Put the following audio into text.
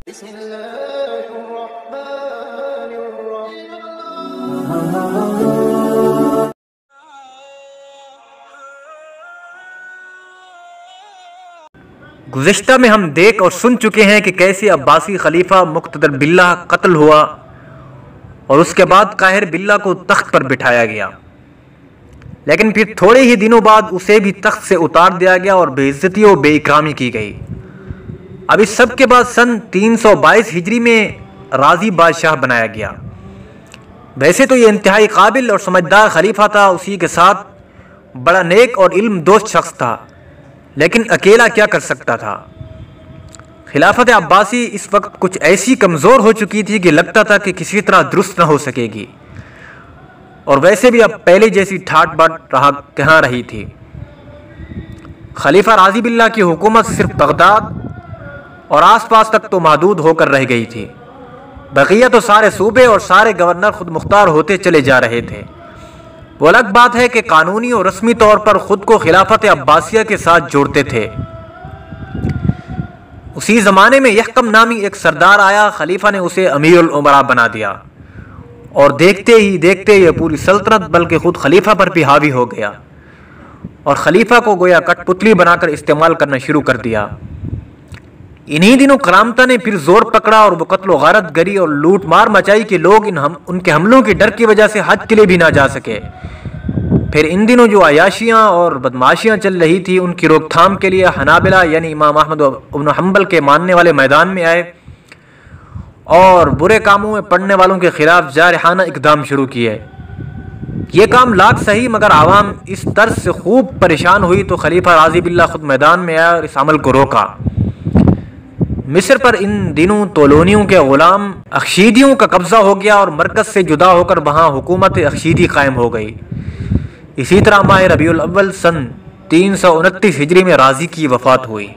بسم اللہ الرحمن الرحیم۔ گزشتہ میں ہم دیکھ اور سن چکے ہیں کہ کیسے عباسی خلیفہ مقتدر باللہ قتل ہوا اور اس کے بعد قاہر باللہ کو تخت پر بٹھایا گیا، لیکن پھر تھوڑے ہی دنوں بعد اسے بھی تخت سے اتار دیا گیا اور بے عزتی و بے اکرامی کی گئی۔ اب اس سب کے بعد سن 322 ہجری میں رازی بادشاہ بنایا گیا۔ ویسے تو یہ انتہائی قابل اور سمجھدار خلیفہ تھا، اسی کے ساتھ بڑا نیک اور علم دوست شخص تھا، لیکن اکیلا کیا کر سکتا تھا۔ خلافت عباسی اس وقت کچھ ایسی کمزور ہو چکی تھی کہ لگتا تھا کہ کسی طرح درست نہ ہو سکے گی، اور ویسے بھی اب پہلے جیسی ٹھاٹ باٹ کہاں رہی تھی۔ خلیفہ رازی باللہ کی حکومت صرف بغداد اور آس پاس تک تو محدود ہو کر رہ گئی تھی، بقیہ تو سارے صوبے اور سارے گورنر خود مختار ہوتے چلے جا رہے تھے۔ وہ الگ بات ہے کہ قانونی اور رسمی طور پر خود کو خلافت عباسیہ کے ساتھ جوڑتے تھے۔ اسی زمانے میں یحکم نامی ایک سردار آیا، خلیفہ نے اسے امیر الامراء بنا دیا، اور دیکھتے ہی دیکھتے یہ پوری سلطنت بلکہ خود خلیفہ پر بھی حاوی ہو گیا، اور خلیفہ کو گویا کٹ پتلی بنا کر استعمال کرنا شروع کر دیا۔ انہی دنوں کرامتہ نے پھر زور پکڑا اور وہ قتل و غارت گری اور لوٹ مار مچائی کہ لوگ ان کے حملوں کی ڈر کی وجہ سے حج کے لیے بھی نہ جا سکے۔ پھر ان دنوں جو عیاشیاں اور بدماشیاں چل رہی تھی، ان کی روک تھام کے لیے حنابلہ یعنی امام احمد بن حنبل کے ماننے والے میدان میں آئے اور برے کاموں میں پڑنے والوں کے خلاف جارحانہ اقدام شروع کیے۔ یہ کام لاگ صحیح، مگر عوام اس طرز سے خوب پریشان ہوئی تو خلیفہ رازی باللہ خود میدان میں آیا اور اس عمل کو روکا۔ مصر پر ان دنوں طولونیوں کے غلام اخشیدیوں کا قبضہ ہو گیا اور مرکز سے جدا ہو کر وہاں حکومت اخشیدی قائم ہو گئی۔ اسی طرح ماہ ربیع الاول سن 329 ہجری میں رازی کی وفات ہوئی۔